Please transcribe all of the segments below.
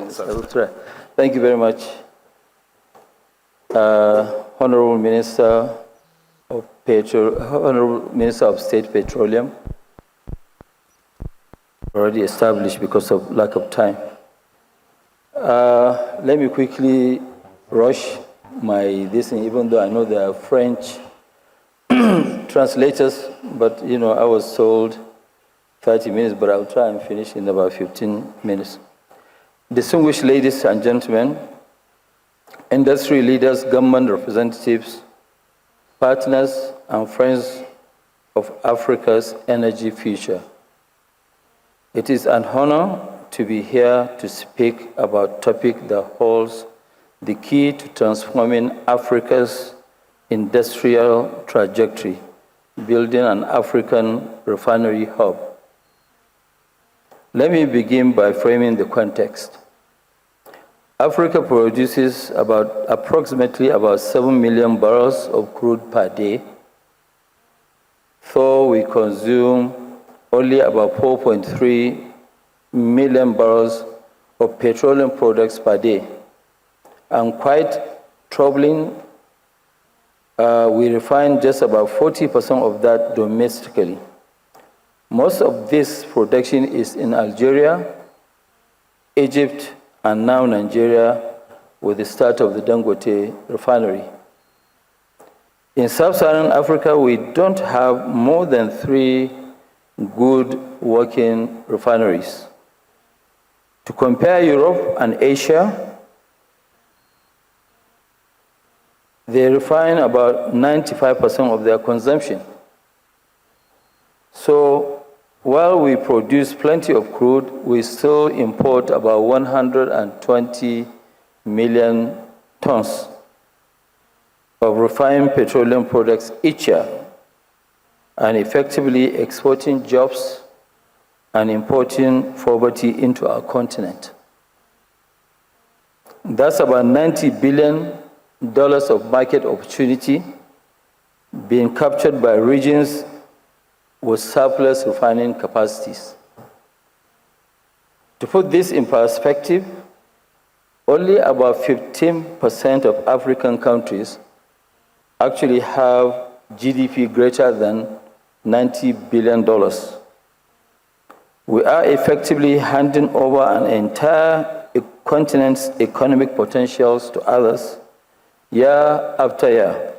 Yes, I will try. Thank you very much. Honorable Minister Honorable Minister of State Petroleum, already established because of lack of time. Let me quickly rush this thing, even though I know there are French translators, but I was told 30 minutes, but I'll try and finish in about 15 minutes. Distinguished ladies and gentlemen, industry leaders, government representatives, partners, and friends of Africa's energy future. It is an honor to be here to speak about a topic that holds the key to transforming Africa's industrial trajectory, building an African refinery hub. Let me begin by framing the context. Africa produces approximately 7 million barrels of crude per day, though we consume only about 4.3 million barrels of petroleum products per day. And quite troubling, we refine just about 40% of that domestically. Most of this production is in Algeria, Egypt, and now Nigeria with the start of the Dangote Refinery. In sub-Saharan Africa, we don't have more than 3 good working refineries. To compare Europe and Asia, they refine about 95% of their consumption. So while we produce plenty of crude, we still import about 120 million tons of refined petroleum products each year, and effectively exporting jobs and importing poverty into our continent. That's about $90 billion of market opportunity being captured by regions with surplus refining capacities. To put this in perspective, only about 15% of African countries actually have GDP greater than $90 billion. We are effectively handing over an entire continent's economic potentials to others year after year.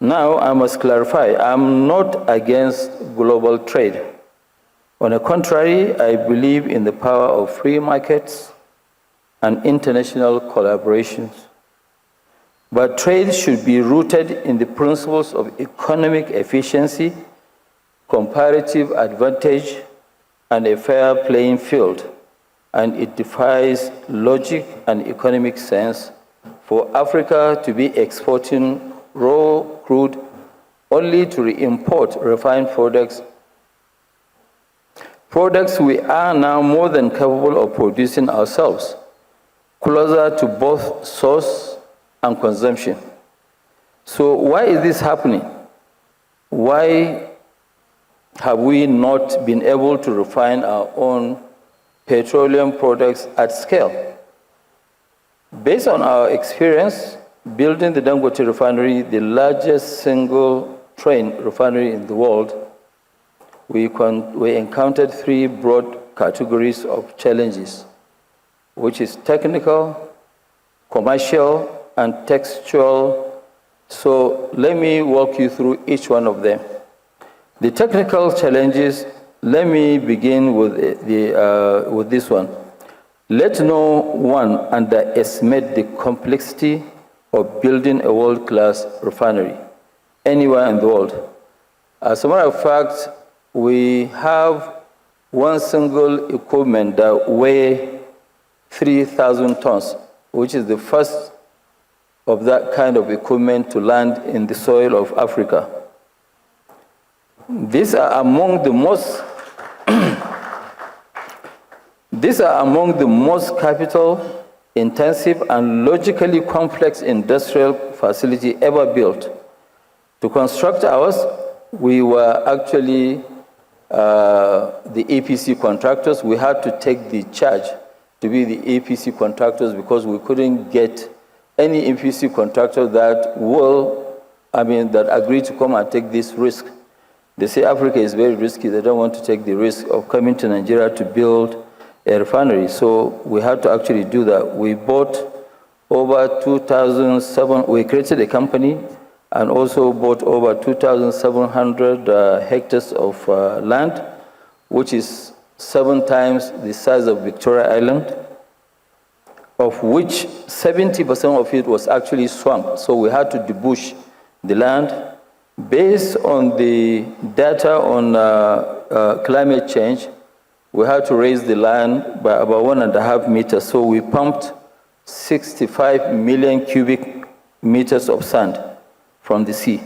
Now, I must clarify, I'm not against global trade. On the contrary, I believe in the power of free markets and international collaborations. But trade should be rooted in the principles of economic efficiency, comparative advantage, and a fair playing field. And it defies logic and economic sense for Africa to be exporting raw crude only to re-import refined products. Products we are now more than capable of producing ourselves, closer to both source and consumption. So why is this happening? Why have we not been able to refine our own petroleum products at scale? Based on our experience, building the Dangote Refinery, the largest single-train refinery in the world, we encountered 3 broad categories of challenges, which is technical, commercial, and textual. So let me walk you through each one of them. The technical challenges, let me begin with this one. Let no one underestimate the complexity of building a world-class refinery anywhere in the world. As a matter of fact, we have one single equipment that weighs 3,000 tons, which is the first of that kind of equipment to land in the soil of Africa. These are among the most capital intensive and logically complex industrial facility ever built. To construct ours, we were actually the EPC contractors. We had to take the charge to be the EPC contractors because we couldn't get any EPC contractor that that agreed to come and take this risk. They say Africa is very risky. They don't want to take the risk of coming to Nigeria to build a refinery. So we had to actually do that. We bought over 2,700, we created a company and also bought over 2,700 hectares of land, which is 7 times the size of Victoria Island, of which 70% of it was actually swamp. So we had to debush the land. Based on the data on climate change, we had to raise the land by about 1.5 meters. So we pumped 65 million cubic meters of sand from the sea.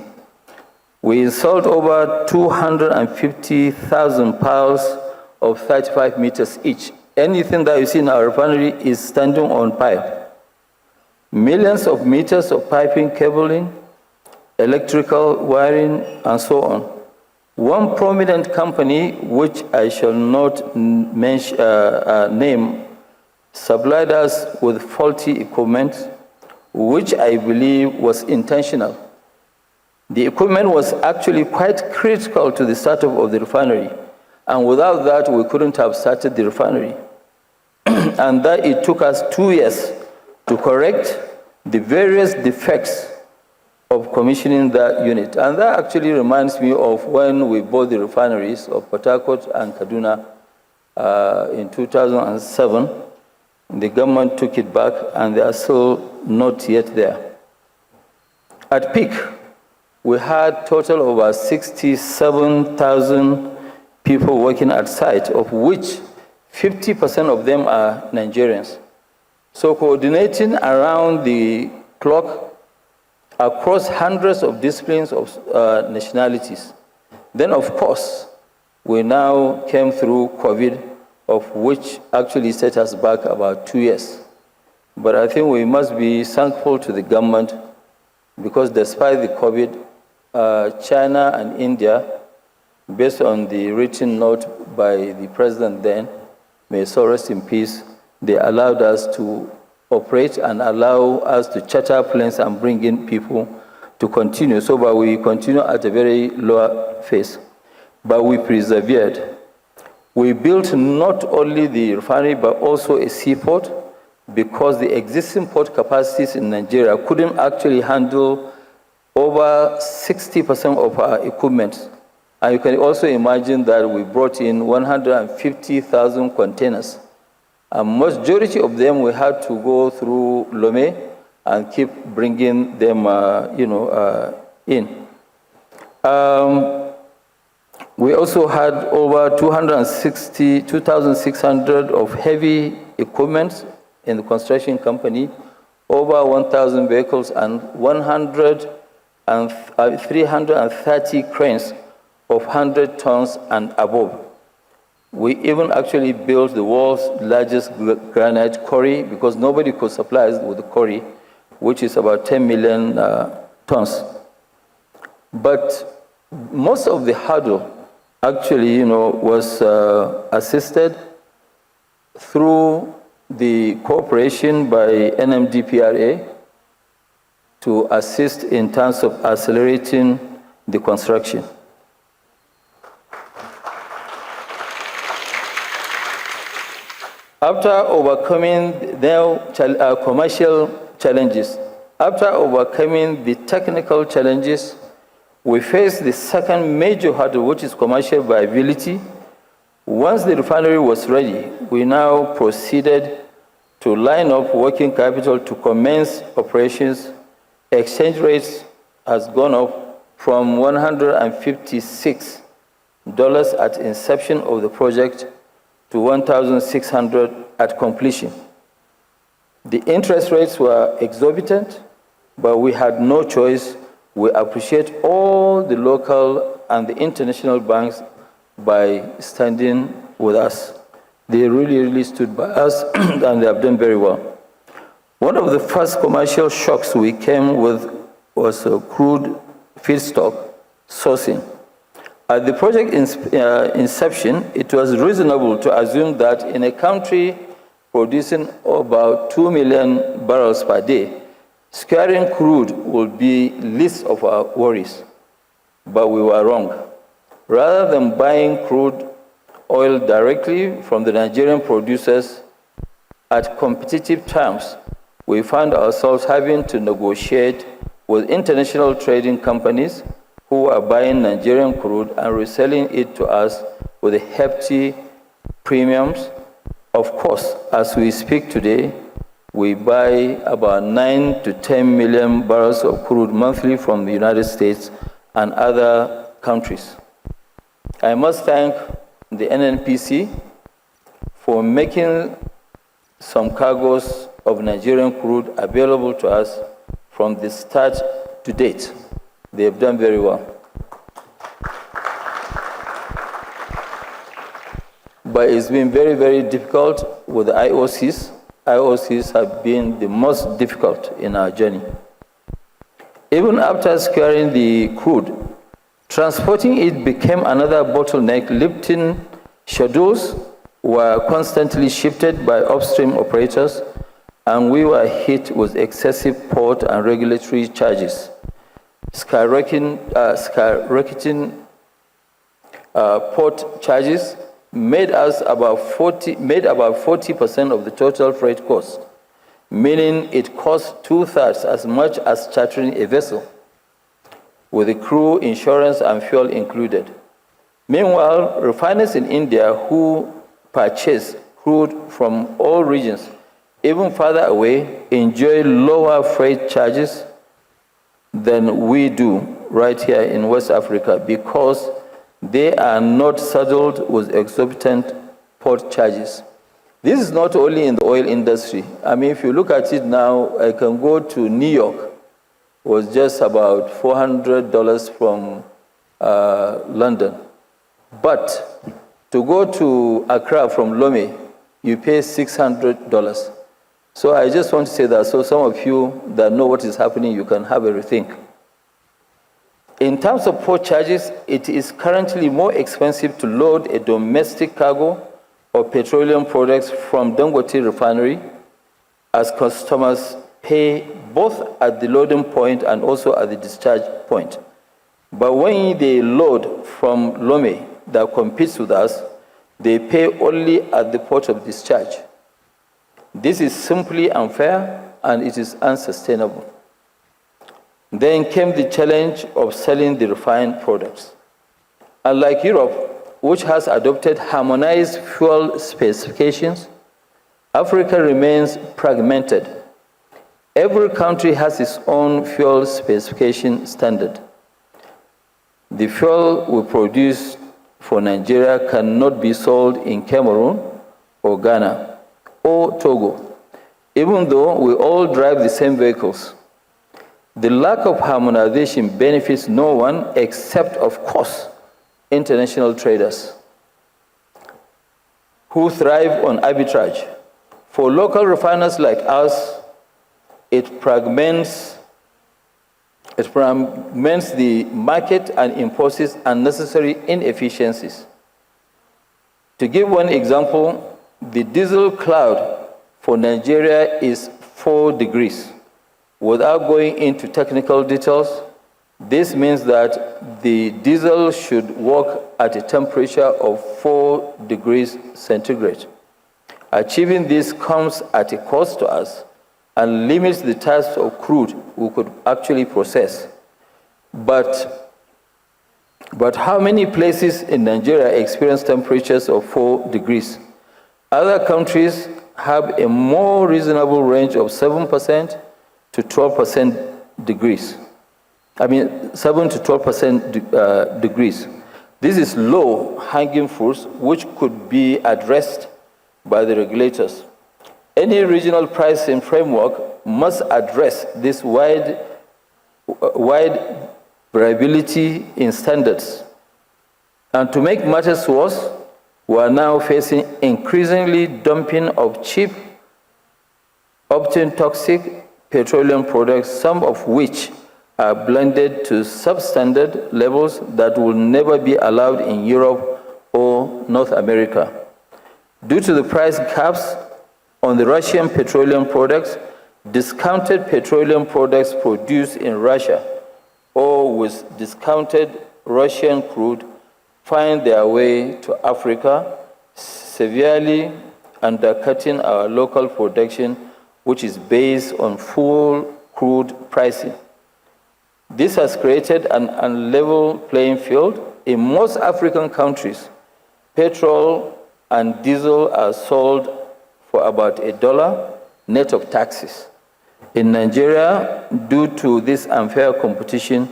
We installed over 250,000 piles of 35 meters each. Anything that you see in our refinery is standing on pipe. Millions of meters of piping, cabling, electrical wiring, and so on. One prominent company, which I shall not name, supplied us with faulty equipment, which I believe was intentional. The equipment was actually quite critical to the startup of the refinery, and without that, we couldn't have started the refinery. And that it took us 2 years to correct the various defects of commissioning that unit. And that actually reminds me of when we bought the refineries of Port Harcourt and Kaduna in 2007. The government took it back, and they are still not yet there. At peak, we had total over 67,000 people working at site, of which 50% of them are Nigerians. So coordinating around the clock across hundreds of disciplines of nationalities. Then, of course, we now came through COVID, of which actually set us back about 2 years. But I think we must be thankful to the government because despite the COVID, China and India, based on the written note by the president then, may he rest in peace, they allowed us to operate and allow us to charter planes and bring in people to continue. So but we continue at a very lower phase. But we persevered. We built not only the refinery, but also a seaport, because the existing port capacities in Nigeria couldn't actually handle over 60% of our equipment. And you can also imagine that we brought in 150,000 containers. And majority of them we had to go through Lome and keep bringing them, in. We also had over 2,600 of heavy equipment in the construction company, over 1,000 vehicles, and 330 cranes of 100 tons and above. We even actually built the world's largest granite quarry because nobody could supply us with the quarry, which is about 10 million tons. But most of the hurdle actually, was assisted through the cooperation by NMDPRA to assist in terms of accelerating the construction. After overcoming the commercial challenges, after overcoming the technical challenges, we faced the second major hurdle, which is commercial viability. Once the refinery was ready, we now proceeded to line up working capital to commence operations. Exchange rates has gone up from $156 at inception of the project to $1,600 at completion. The interest rates were exorbitant, but we had no choice. We appreciate all the local and the international banks by standing with us. They really stood by us, and they have done very well. One of the first commercial shocks we came with was crude feedstock sourcing. At the project inception, it was reasonable to assume that in a country producing about 2 million barrels per day, securing crude will be least of our worries. But we were wrong. Rather than buying crude oil directly from the Nigerian producers at competitive terms, we found ourselves having to negotiate with international trading companies who are buying Nigerian crude and reselling it to us with hefty premiums. Of course, as we speak today, we buy about 9 to 10 million barrels of crude monthly from the United States and other countries. I must thank the NNPC for making some cargoes of Nigerian crude available to us from the start to date. They have done very well. But it's been very, very difficult with the IOCs. IOCs have been the most difficult in our journey. Even after securing the crude, transporting it became another bottleneck. Lifting schedules were constantly shifted by upstream operators, and we were hit with excessive port and regulatory charges. Skyrocketing port charges made about 40% of the total freight cost, meaning it cost 2/3 as much as chartering a vessel, with the crew, insurance, and fuel included. Meanwhile, refiners in India who purchase crude from all regions, even farther away, enjoy lower freight charges than we do right here in West Africa because they are not saddled with exorbitant port charges. This is not only in the oil industry. I mean, if you look at it now, I can go to New York. It was just about $400 from London. But to go to Accra from Lome, you pay $600. So I just want to say that so some of you that know what is happening, you can have a rethink. In terms of port charges, it is currently more expensive to load a domestic cargo of petroleum products from Dangote Refinery, as customers pay both at the loading point and also at the discharge point. But when they load from Lome that competes with us, they pay only at the port of discharge. This is simply unfair and it is unsustainable. Then came the challenge of selling the refined products. Unlike Europe, which has adopted harmonized fuel specifications, Africa remains fragmented. Every country has its own fuel specification standard. The fuel we produce for Nigeria cannot be sold in Cameroon or Ghana or Togo, even though we all drive the same vehicles. The lack of harmonization benefits no one except, of course, international traders who thrive on arbitrage. For local refiners like us, it fragments the market and imposes unnecessary inefficiencies. To give one example, the diesel cloud for Nigeria is 4 degrees. Without going into technical details, this means that the diesel should work at a temperature of 4 degrees centigrade. Achieving this comes at a cost to us and limits the types of crude we could actually process. But how many places in Nigeria experience temperatures of 4 degrees? Other countries have a more reasonable range of 7% to 12% degrees. 7 to 12% degrees. This is low-hanging fruits which could be addressed by the regulators. Any regional pricing framework must address this wide variability in standards. And to make matters worse, we are now facing increasingly dumping of cheap, often toxic petroleum products, some of which are blended to substandard levels that will never be allowed in Europe or North America. Due to the price caps on the Russian petroleum products, discounted petroleum products produced in Russia or with discounted Russian crude find their way to Africa, severely undercutting our local production, which is based on full crude pricing. This has created an unlevel playing field. In most African countries, petrol and diesel are sold for about $1 net of taxes. In Nigeria, due to this unfair competition,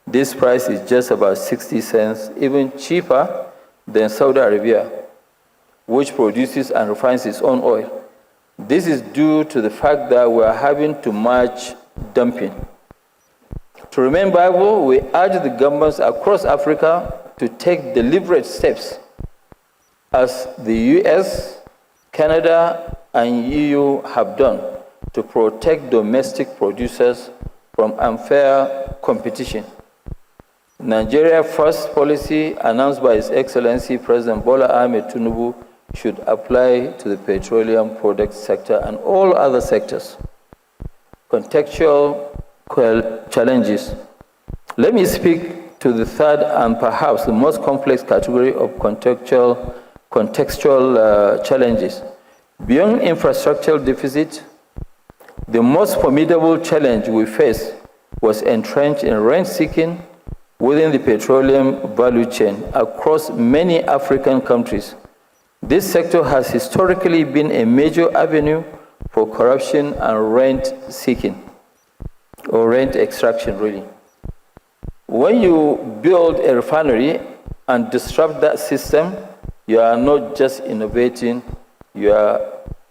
this price is just about 60 cents, even cheaper than Saudi Arabia, which produces and refines its own oil. This is due to the fact that we are having too much dumping. To remain viable, we urge the governments across Africa to take deliberate steps, as the US, Canada, and EU have done, to protect domestic producers from unfair competition. Nigeria First policy announced by His Excellency President Bola Ahmed Tinubu should apply to the petroleum product sector and all other sectors. Contextual challenges. Let me speak to the third and perhaps the most complex category of contextual challenges. Beyond infrastructural deficit, the most formidable challenge we faced was entrenched in rent-seeking within the petroleum value chain across many African countries. This sector has historically been a major avenue for corruption and rent-seeking, or rent extraction, really. When you build a refinery and disrupt that system, you are not just innovating, you are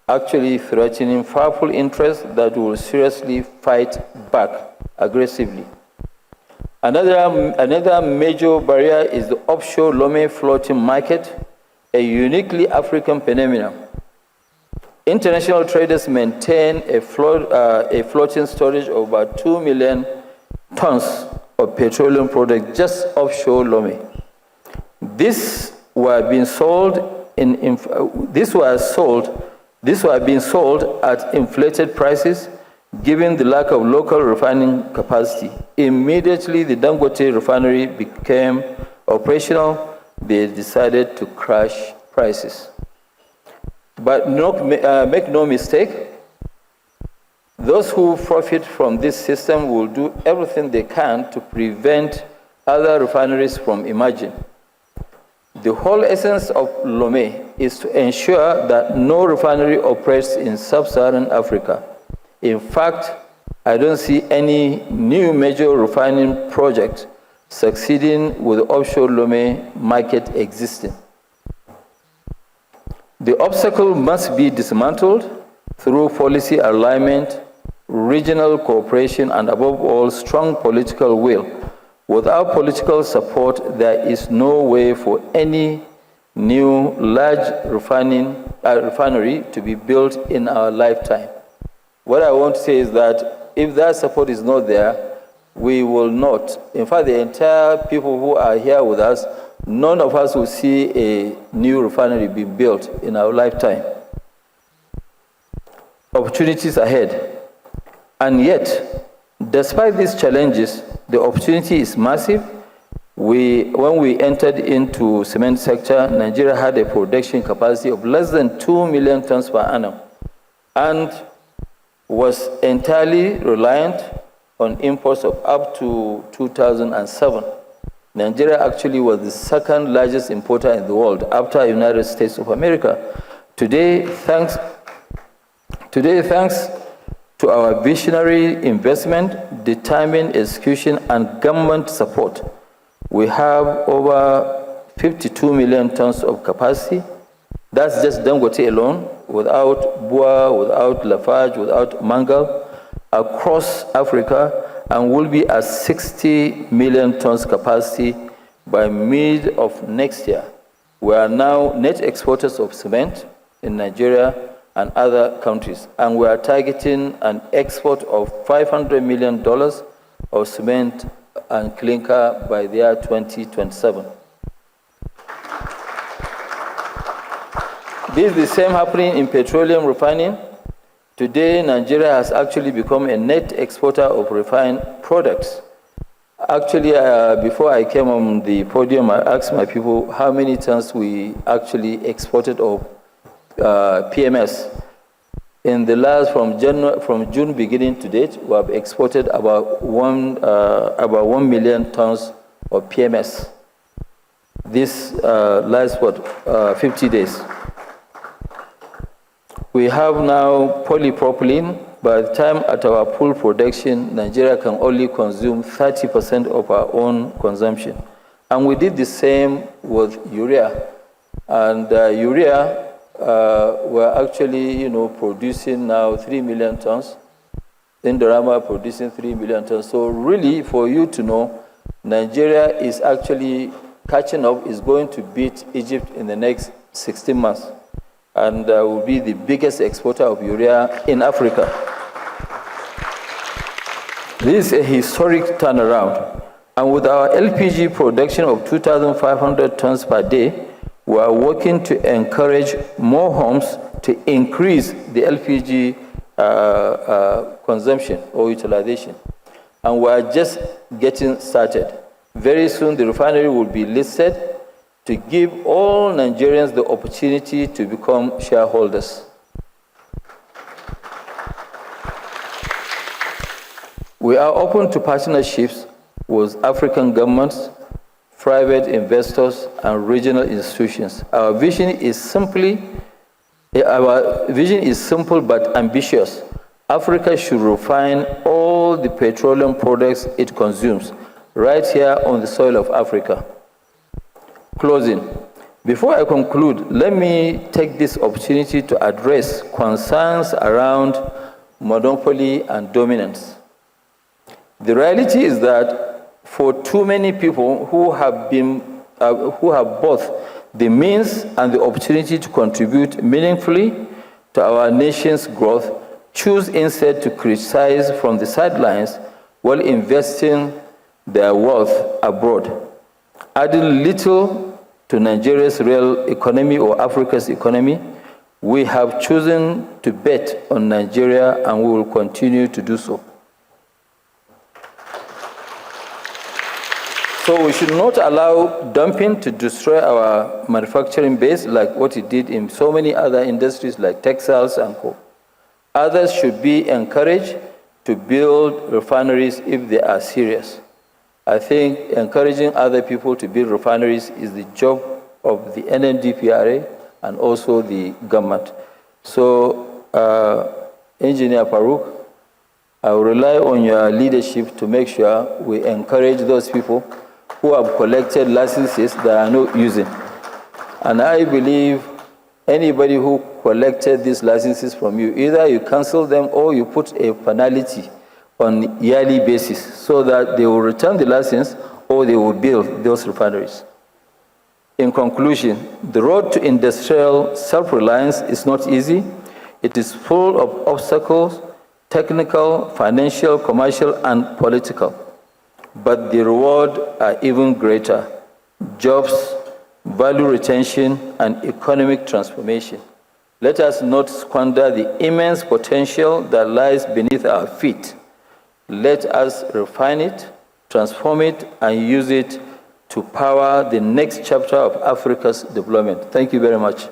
actually threatening powerful interests that will seriously fight back aggressively. Another major barrier is the offshore Lomé floating market, a uniquely African phenomenon. International traders maintain a floating storage of about 2 million tons of petroleum products just offshore Lomé. These were being sold at inflated prices, given the lack of local refining capacity. Immediately, the Dangote Refinery became operational. They decided to crash prices. But make no mistake, those who profit from this system will do everything they can to prevent other refineries from emerging. The whole essence of Lomé is to ensure that no refinery operates in sub-Saharan Africa. In fact, I don't see any new major refining project succeeding with the offshore Lomé market existing. The obstacle must be dismantled through policy alignment, regional cooperation, and above all, strong political will. Without political support, there is no way for any new large refinery to be built in our lifetime. What I want to say is that if that support is not there, we will not. In fact, the entire people who are here with us, none of us will see a new refinery being built in our lifetime. Opportunities ahead. And yet, despite these challenges, the opportunity is massive. When we entered into cement sector, Nigeria had a production capacity of less than 2 million tons per annum and was entirely reliant on imports of up to 2007. Nigeria actually was the second largest importer in the world after the United States of America. Today, thanks to our visionary investment, determined execution, and government support, we have over 52 million tons of capacity. That's just Dangote alone, without Bua, without Lafarge, without Mangal, across Africa, and will be at 60 million tons capacity by mid of next year. We are now net exporters of cement in Nigeria and other countries, and we are targeting an export of $500 million of cement and clinker by the year 2027. This is the same happening in petroleum refining. Today, Nigeria has actually become a net exporter of refined products. Actually, before I came on the podium, I asked my people how many tons we actually exported of PMS. In the last, from June beginning to date, we have exported about 1 million tons of PMS. This last, 50 days. We have now polypropylene. By the time at our full production, Nigeria can only consume 30% of our own consumption. And we did the same with urea. And urea, we're actually, producing now 3 million tons. Indorama producing 3 million tons. So really, for you to know, Nigeria is actually catching up, is going to beat Egypt in the next 16 months. And will be the biggest exporter of urea in Africa. This is a historic turnaround. And with our LPG production of 2,500 tons per day, we are working to encourage more homes to increase the LPG consumption or utilization. And we are just getting started. Very soon, the refinery will be listed to give all Nigerians the opportunity to become shareholders. We are open to partnerships with African governments, private investors, and regional institutions. Our vision is simple but ambitious. Africa should refine all the petroleum products it consumes right here on the soil of Africa. Closing. Before I conclude, let me take this opportunity to address concerns around monopoly and dominance. The reality is that for too many people who have both the means and the opportunity to contribute meaningfully to our nation's growth, choose instead to criticize from the sidelines while investing their wealth abroad, adding little to Nigeria's real economy or Africa's economy. We have chosen to bet on Nigeria, and we will continue to do so. So we should not allow dumping to destroy our manufacturing base like what it did in so many other industries like textiles and co. Others should be encouraged to build refineries if they are serious. I think encouraging other people to build refineries is the job of the NNDPRA and also the government. So, Engineer Farouk, I will rely on your leadership to make sure we encourage those people who have collected licenses that are not using. And I believe anybody who collected these licenses from you, either you cancel them or you put a penalty on yearly basis so that they will return the license or they will build those refineries. In conclusion, the road to industrial self-reliance is not easy. It is full of obstacles, technical, financial, commercial, and political. But the rewards are even greater: jobs, value retention, and economic transformation. Let us not squander the immense potential that lies beneath our feet. Let us refine it, transform it, and use it to power the next chapter of Africa's development. Thank you very much.